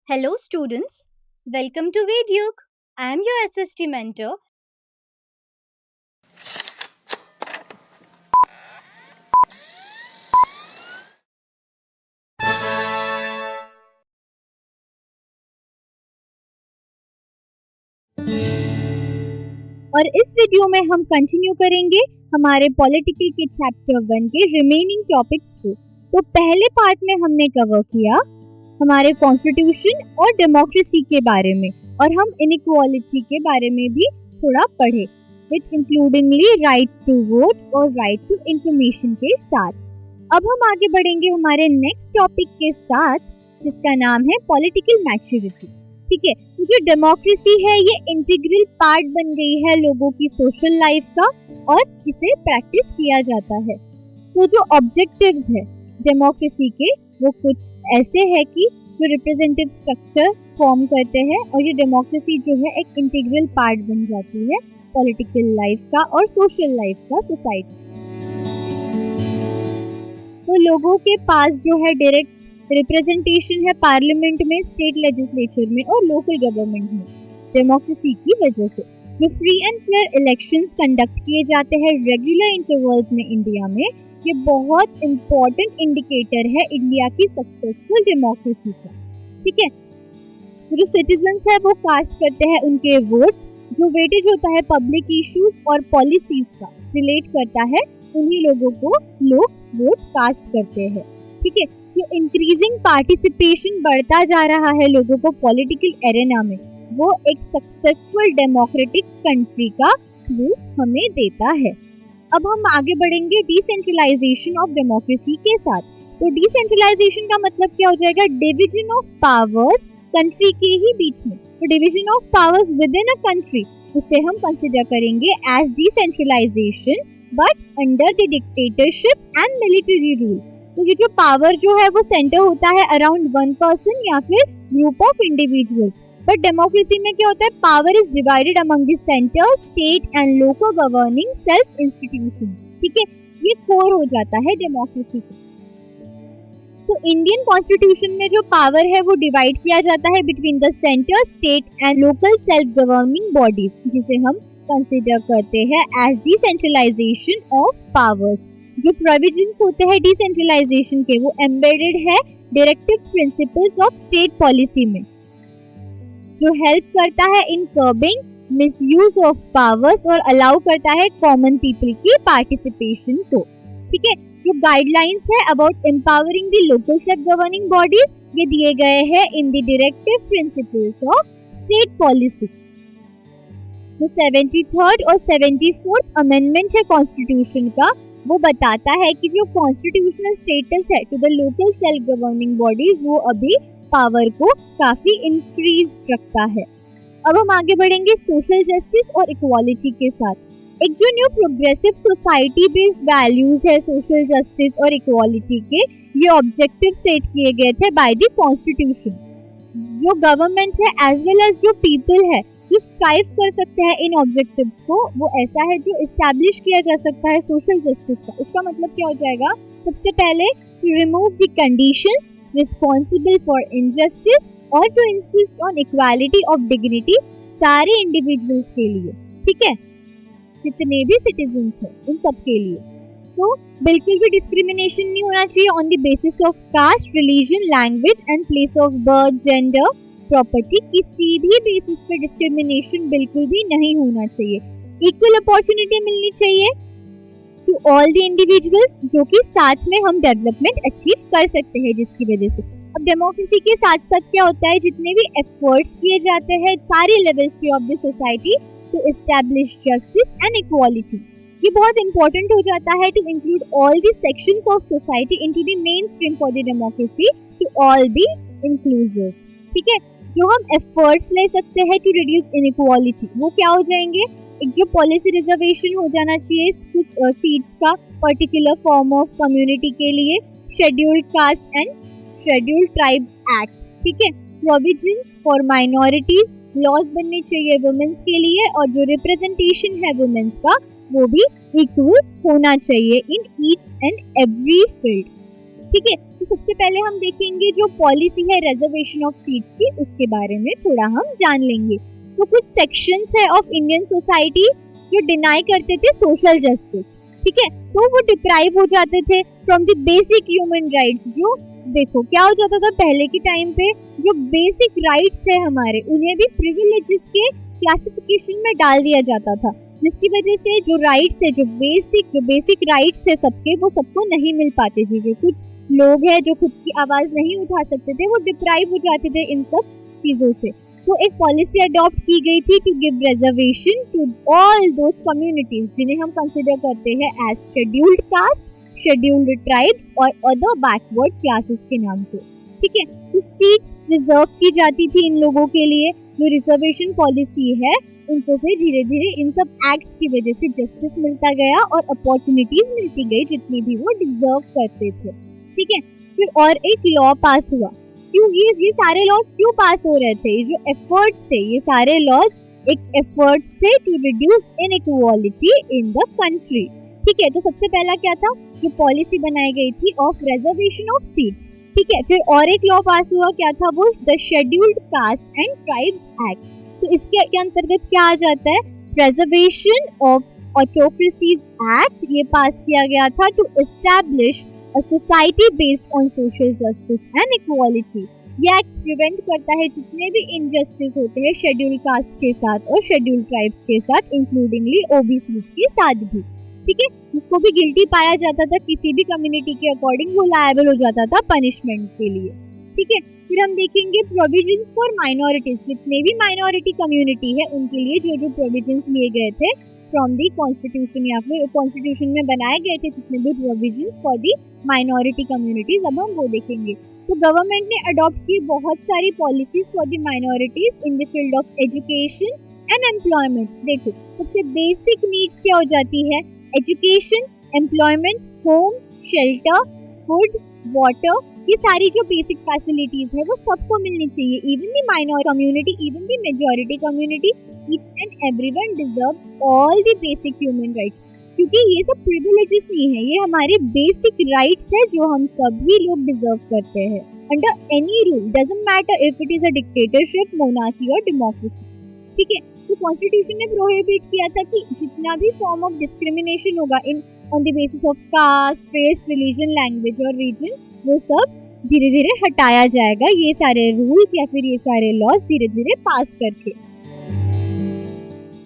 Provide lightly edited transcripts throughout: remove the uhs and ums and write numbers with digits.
Hello, students. Welcome to Vedyuk. I am your SST mentor. और इस video में हम कंटिन्यू करेंगे हमारे पॉलिटिकल के चैप्टर 1 के रिमेनिंग टॉपिक्स को। तो पहले पार्ट में हमने कवर किया हमारे कॉन्स्टिट्यूशन और डेमोक्रेसी के बारे में, और हम इनइक्वालिटी के बारे में भी थोड़ा पढ़े, विद इंक्लूडिंगली राइट टू वोट और राइट टू इंफॉर्मेशन के साथ। अब हम आगे बढ़ेंगे हमारे नेक्स्ट टॉपिक के साथ, जिसका नाम है पॉलिटिकल मैच्योरिटी। ठीक है, तो जो डेमोक्रेसी है ये इंटीग्रल पार्ट बन गई है लोगों की सोशल लाइफ का, और इसे प्रैक्टिस किया जाता है। तो जो ऑब्जेक्टिव्स है डेमोक्रेसी के वो कुछ ऐसे है कि जो रिप्रेजेंटेटिव स्ट्रक्चर फॉर्म करते हैं, और ये डेमोक्रेसी जो है एक इंटीग्रल पार्ट बन जाती है पॉलिटिकल लाइफ का और सोशल लाइफ का, सोसाइटी। तो लोगों के पास जो है डायरेक्ट रिप्रेजेंटेशन है पार्लियामेंट में, स्टेट लेजिस्लेचर में और लोकल गवर्नमेंट में, डेमोक्रेसी की वजह से। जो free and fair elections conduct किए जाते हैं रेगुलर इंटरवल्स में इंडिया में, ये बहुत इंपॉर्टेंट इंडिकेटर है इंडिया की सक्सेसफुल डेमोक्रेसी का। ठीक है, जो सिटीजन्स है वो कास्ट करते हैं उनके वोट्स, जो वेटेज होता है पब्लिक इश्यूज और पॉलिसीज का रिलेट करता है, उन्हीं लोगों को लोग वोट कास्ट करते हैं। ठीक है, जो इंक्रीजिंग पार्टिसिपेशन बढ़ता जा रहा है लोगों को पॉलिटिकल एरेना में, वो एक सक्सेसफुल डेमोक्रेटिक कंट्री का प्रूफ हमें देता है। अब हम आगे बढ़ेंगे डिसेंट्रलाइजेशन ऑफ डेमोक्रेसी के साथ। तो डिसेंट्रलाइजेशन का मतलब क्या हो जाएगा? डिवीजन ऑफ पावर्स कंट्री के ही बीच में। तो division of powers within a country, उसे हम कंसिडर करेंगे as decentralisation, but under the dictatorship and military rule. तो ये जो पावर जो है वो सेंटर होता है अराउंड वन पर्सन या फिर group of individuals. But democracy में क्या होता है? Power is divided among the centre, state and local governing self institutions. ठीक है, ये कोर हो जाता है डेमोक्रेसी का। तो इंडियन कॉन्स्टिट्यूशन में जो पावर है वो डिवाइड किया जाता है between the centre, state and local self governing bodies, जिसे हम कंसिडर करते हैं एज डिसेंट्रलाइजेशन ऑफ पावर्स। जो प्रोविजंस होते हैं डिसेंट्रलाइजेशन के, वो एम्बेडेड है directive principles of state policy में, जो हेल्प करता है इन कर्बिंग मिसयूज ऑफ पावर्स और अलाउ करता है कॉमन पीपल की पार्टिसिपेशन को। ठीक है, जो गाइडलाइंस है about empowering the local self governing bodies, ये दिए गए हैं in the directive principles of state policy. जो 73rd और 74th अमेंडमेंट है कॉन्स्टिट्यूशन का, वो बताता है कि जो कॉन्स्टिट्यूशनल स्टेटस है to the local self governing bodies, वो अभी पावर को काफी इंक्रीज रखता है। अब हम आगे बढ़ेंगे सोशल जस्टिस और इक्वालिटी के साथ। एक जो new progressive society based values है सोशल जस्टिस और इक्वालिटी के, ये ऑब्जेक्टिव सेट किए गए थे बाय द कॉन्स्टिट्यूशन। जो गवर्नमेंट है एज वेल एज जो पीपल है जो स्ट्राइव कर सकते हैं इन ऑब्जेक्टिव्स को, वो ऐसा है जो एस्टैब्लिश किया जा सकता है सोशल जस्टिस का। उसका मतलब क्या हो जाएगा? सबसे पहले to remove the conditions responsible for injustice और to insist on equality of dignity सारे इंडिविजुअल्स के लिए। ठीक है, जितने भी सिटीजन्स हैं उन सब के लिए। तो बिल्कुल भी डिस्क्रिमिनेशन नहीं होना चाहिए on the basis of caste, religion, language and place of birth, gender, property. किसी भी बेसिस पे डिस्क्रिमिनेशन बिल्कुल भी नहीं होना चाहिए। इक्वल अपॉर्चुनिटी मिलनी चाहिए टू ऑल द इंडिविजुअल्स, जो कि साथ में हम डेवलपमेंट अचीव कर सकते हैं जिसकी वजह से। अब डेमोक्रेसी के साथ साथ क्या होता है, जितने भी एफर्ट्स किए जाते हैं सारे लेवल्स पे of the society to establish justice and equality, ये बहुत इंपॉर्टेंट हो जाता है to include all the sections of society into the main stream for the democracy to all be inclusive. ठीक है, जो हम एफर्ट्स ले सकते हैं टू रिड्यूस इनइक्वालिटी, वो क्या हो जाएंगे? एक जो पॉलिसी रिजर्वेशन हो जाना चाहिए कुछ सीट्स का पर्टिकुलर फॉर्म ऑफ कम्युनिटी के लिए, scheduled caste and scheduled tribe act. ठीक है, प्रोविजंस फॉर माइनॉरिटीज, लॉज बनने चाहिए वुमेन्स के लिए, और जो रिप्रेजेंटेशन है वुमेन्स का वो भी इक्वल होना चाहिए in each and every field. ठीक है। तो सबसे पहले हम देखेंगे जो पॉलिसी है रिजर्वेशन ऑफ सीट्स की, उसके बारे में थोड़ा हम जान लेंगे। तो कुछ सेक्शंस है ऑफ इंडियन सोसाइटी जो डिनाई करते थे सोशल जस्टिस, ठीक है, तो वो डिप्राइव हो जाते थे from the basic human rights. जो देखो क्या हो जाता था पहले के टाइम पे, जो बेसिक राइट्स है हमारे, उन्हें भी प्रिविलेजेस के क्लासिफिकेशन में डाल दिया जाता था, जिसकी वजह से जो राइट्स है, जो बेसिक राइट्स है सबके, वो सबको नहीं मिल पाते थे। जो कुछ लोग हैं जो खुद की आवाज नहीं उठा सकते थे, वो डिप्राइव हो जाते थे इन सब चीजों से। तो एक पॉलिसी अडॉप्ट की गई थी to give reservation to all those communities जिन्हें हम कंसिडर करते हैं as scheduled caste, scheduled tribes और अदर बैकवर्ड क्लासेस के नाम से, ठीक है। तो सीट्स रिजर्व की जाती थी इन लोगों के लिए। जो रिजर्वेशन पॉलिसी है, उनको फिर धीरे धीरे इन सब एक्ट्स की वजह से जस्टिस मिलता गया और अपॉर्चुनिटीज मिलती गई जितनी भी वो डिजर्व करते थे, ठीक है। फिर और एक लॉ पास हुआ। क्यों ये सारे लॉज क्यों पास हो रहे थे? ये जो एफर्ट्स थे, ये सारे लॉज एक एफर्ट्स थे to reduce inequality in the country, ठीक है। तो सबसे पहला क्या था, जो पॉलिसी बनाई गई थी ऑफ रिजर्वेशन ऑफ सीट्स, ठीक है। फिर और एक लॉ पास हुआ, क्या था वो? The scheduled caste and tribes act. तो इसके अंतर्गत क्या आ जाता है? प्रिजर्वेशन ऑफ ऑटोक्रेसीज एक्ट ये पास किया गया था to establish A society based on social justice and equality। ये एक्ट प्रिवेंट करता है जितने भी इनजस्टिस होते हैं शेड्यूल कास्ट के साथ और शेड्यूल ट्राइब्स के साथ, इंक्लूडिंगली ओबीसीज के साथ भी, ठीक है। जिसको भी गिल्टी पाया जाता था किसी भी कम्युनिटी के अकॉर्डिंग, वो लायबल हो जाता था पनिशमेंट के लिए, ठीक है। फिर हम देखेंगे प्रोविजंस फॉर माइनॉरिटीज। जितने भी माइनॉरिटी कम्युनिटी है उनके लिए जो जो प्रोविजंस लिए गए थे फ्रॉम दी कॉन्स्टिट्यूशन या फिर कॉन्स्टिट्यूशन में बनाए गए थे जितने भी provisions for the minority communities, अब हम वो देखेंगे। तो गवर्नमेंट ने अडॉप्ट की बहुत सारी policies for the minorities in the field of education and employment. देखो सबसे बेसिक नीड्स क्या हो जाती है? Education, employment, home, shelter, food, water, ये सारी जो बेसिक फैसिलिटीज है वो सबको मिलनी चाहिए। Even the minor community, even the majority community, each and everyone deserves all the basic human rights. क्योंकि ये सब प्रिविलेजेस नहीं है, ये हमारे बेसिक राइट्स है जो हम सभी लोग डिजर्व करते हैं under any rule, doesn't matter if it is a dictatorship, monarchy और डेमोक्रेसी, ठीक है। तो कॉन्स्टिट्यूशन ने प्रोहिबिट किया था कि जितना भी फॉर्म ऑफ डिस्क्रिमिनेशन होगा in on the basis of caste, race, religion, language और रीजन, वो सब धीरे धीरे हटाया जाएगा, ये सारे रूल्स या फिर ये सारे लॉज धीरे धीरे पास करके।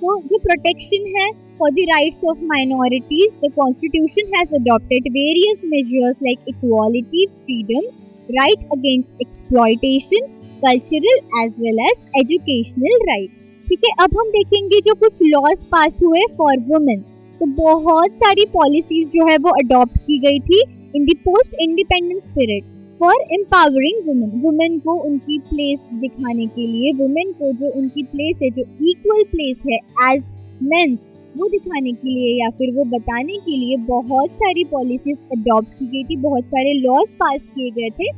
तो जो प्रोटेक्शन है for the rights of minorities, the Constitution has adopted various measures like equality, freedom, right against exploitation, cultural as well as educational right, ठीक है। अब हम देखेंगे जो कुछ लॉज पास हुए फॉर वुमेन। तो बहुत सारी पॉलिसीज जो है वो अडॉप्ट की गई थी in the post independence period for empowering women. Women को उनकी प्लेस दिखाने के लिए, वुमेन को जो उनकी प्लेस है, जो इक्वल प्लेस है एज मेंस, वो दिखाने के लिए या फिर वो बताने के लिए बहुत सारी पॉलिसीज अडॉप्ट की गई थी, बहुत सारे लॉज पास किए गए थे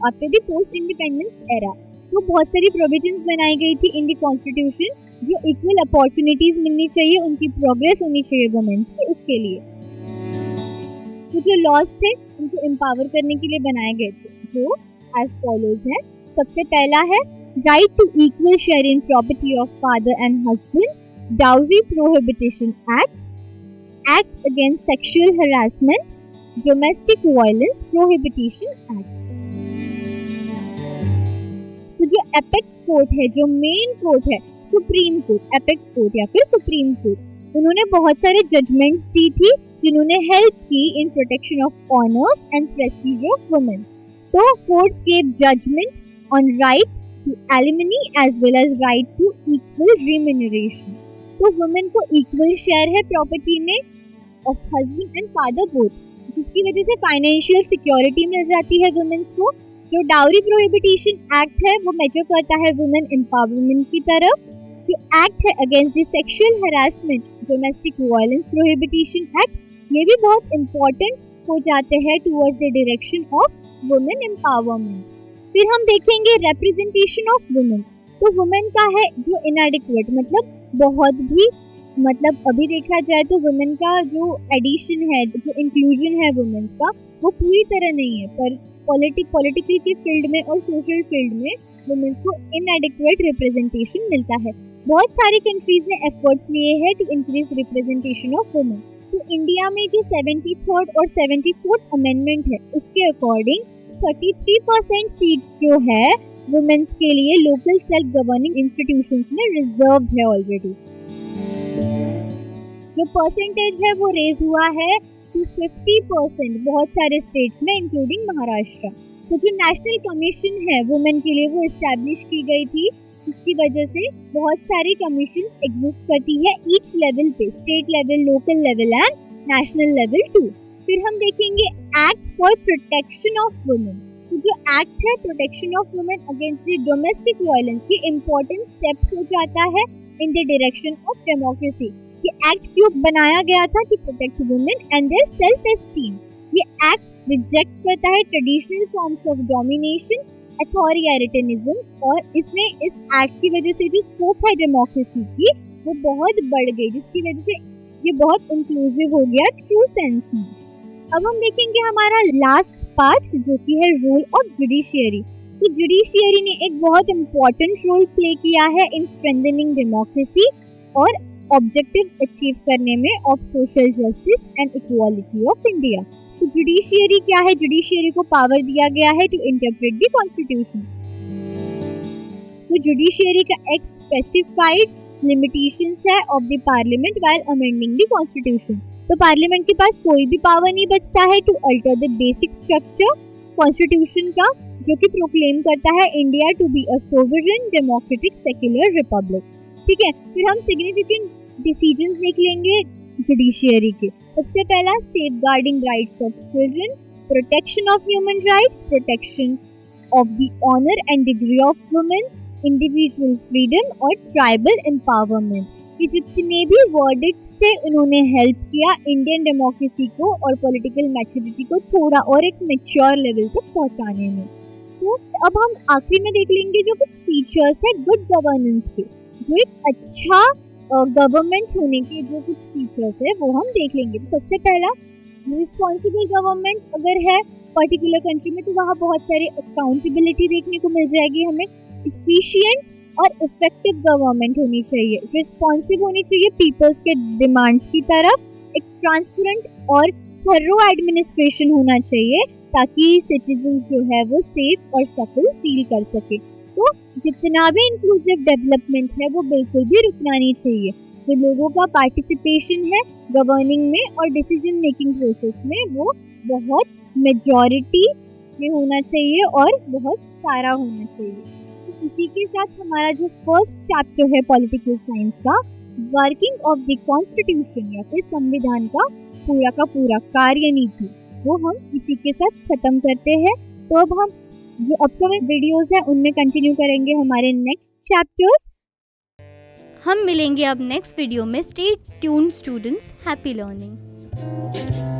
after the post independence era. तो बहुत सारी प्रोविजंस बनाई गई थी इन द कॉन्स्टिट्यूशन, जो इक्वल अपॉर्चुनिटीज मिलनी चाहिए, उनकी प्रोग्रेस होनी चाहिए वुमेन्स की, उसके लिए। तो जो लॉज थे उनको एम्पावर करने के लिए बनाए गए थे, जो एज फॉलोज है। सबसे पहला है right to equal share in property of father and husband, Dowry Prohibition Act, Act Against Sexual Harassment, Domestic Violence Prohibition Act। तो जो एपेक्स कोर्ट है, जो मेन कोर्ट है, सुप्रीम कोर्ट, एपेक्स कोर्ट या फिर सुप्रीम कोर्ट, उन्होंने बहुत सारे जजमेंट्स दी थी जिन्होंने हेल्प की in protection of honours and prestige of women. तो courts gave judgment on right to alimony as well as right to equal remuneration. तो वुमेन को इक्वल शेयर है प्रॉपर्टी में of husband and father both, जिसकी वजह से financial security मिल जाती है वुमेन्स को। जो डाउरी प्रोहिबिशन एक्ट है वो मेजर करता है वुमेन एम्पावरमेंट की तरफ। जो एक्ट है against the sexual harassment, domestic violence prohibition act, ये भी बहुत इम्पोर्टेंट हो जाते हैं towards the direction of women empowerment. फिर हम देखेंगे रिप्रेजेंटेशन ऑफ वुमेन्स। तो वुमेन का है जो इनएडिक्वेट, मतलब बहुत भी मतलब अभी देखा जाए तो वुमेन का जो एडिशन है, जो इंक्लूजन है वुमेन्स का, वो पूरी तरह नहीं है, पर पॉलिटिकल के फील्ड में और सोशल फील्ड में वुमेन्स को इनएडिक्वेट रिप्रेजेंटेशन मिलता है। बहुत सारी कंट्रीज ने एफर्ट्स लिए हैं to increase representation of women. तो इंडिया में जो 73rd और 74th अमेंडमेंट है, उसके अकॉर्डिंग 33% सीट्स जो है वुमेन्स के लिए लोकल सेल्फ गवर्निंग इंस्टीट्यूशंस में रिजर्व्ड है ऑलरेडी। जो परसेंटेज है वो रेज हुआ है टू 50% बहुत सारे स्टेट्स में, इंक्लूडिंग महाराष्ट्र। तो जो नेशनल कमीशन है वुमेन के लिए, वो इस्टेब्लिश की गई थी, जिसकी वजह से बहुत सारी कमीशंस एग्जिस्ट करती है ईच लेवल पे, state level, local level and national level too. फिर हम देखेंगे act for protection of women. तो जो एक्ट है protection of women against domestic violence, ये इम्पोर्टेंट स्टेप हो जाता है in the direction of democracy. ये एक्ट क्यों बनाया गया था? To protect women and their self esteem. ये एक्ट रिजेक्ट करता है traditional forms of domination, authoritarianism, और इसने इस एक्ट की वजह से जो स्कोप है डेमोक्रेसी की वो बहुत बढ़ गई, जिसकी वजह से ये बहुत इंक्लूसिव हो गया ट्रू सेंस में। अब हम देखेंगे हमारा लास्ट पार्ट, जो कि है रोल ऑफ जुडिशियरी। तो जुडिशियरी ने एक बहुत इम्पोर्टेंट रोल प्ले किया है इन स्ट्रेंथनिंग डेमोक्रेसी और ऑब्जेक्टिव्स अचीव करने में of social justice and equality of India. तो जुडिशियरी क्या है? जुडिशियरी को पावर दिया गया है टू इंटरप्रेट द कॉन्स्टिट्यूशन। तो जुडिशियरी का एक स्पेसिफाइड लिमिटेशंस है of the parliament while amending the constitution. तो पार्लियामेंट के पास कोई भी पावर नहीं बचता है to alter the basic structure constitution का, जो कि प्रोक्लेम करता है India to be a sovereign democratic secular republic. ठीक है, फिर हम सिग्निफिकेंट डिसीजंस देख लेंगे जुडिशियरी के। सबसे पहला, safeguarding rights of children, protection of human rights, protection of the honour and degree of women, individual freedom और ट्राइबल एम्पावरमेंट। ये जितने भी वर्डिक्ट्स थे उन्होंने हेल्प किया इंडियन डेमोक्रेसी को और पॉलिटिकल मैच्योरिटी को थोड़ा और एक मैच्योर लेवल तक पहुंचाने में। तो अब हम आखिरी में देख लेंगे जो कुछ फीचर्स है गुड गवर्नेंस के, जो एक अच्छा गवर्नमेंट होने के जो कुछ फीचर्स है वो हम देख लेंगे। तो सबसे पहला, रिस्पॉन्सिबल गवर्नमेंट अगर है पर्टिकुलर कंट्री में, तो वहाँ बहुत सारी अकाउंटेबिलिटी देखने को मिल जाएगी हमें। इफिशिएंट और इफेक्टिव गवर्नमेंट होनी चाहिए, रिस्पॉन्सिव होनी चाहिए पीपल्स के डिमांड्स की तरफ, एक ट्रांसपेरेंट और थरो एडमिनिस्ट्रेशन होना चाहिए ताकि सिटीजन्स जो है वो सेफ और सफल फील कर सके। तो जितना भी इंक्लूसिव डेवलपमेंट है वो बिल्कुल भी रुकना नहीं चाहिए। जो लोगों का पार्टिसिपेशन है गवर्निंग में और डिसीजन मेकिंग प्रोसेस में, वो बहुत मेजॉरिटी में होना चाहिए और बहुत सारा होना चाहिए। तो इसी के साथ हमारा जो फर्स्ट चैप्टर है पॉलिटिकल साइंस का, वर्किंग ऑफ द कॉन्स्टिट्यूशन या फिर संविधान का पूरा कार्यनीति, वो हम इसी के साथ खत्म करते हैं। तो अब हम जो अपकमिंग वीडियोस है उनमें कंटिन्यू करेंगे हमारे नेक्स्ट चैप्टर्स। हम मिलेंगे अब नेक्स्ट वीडियो में। Stay tuned students, happy learning.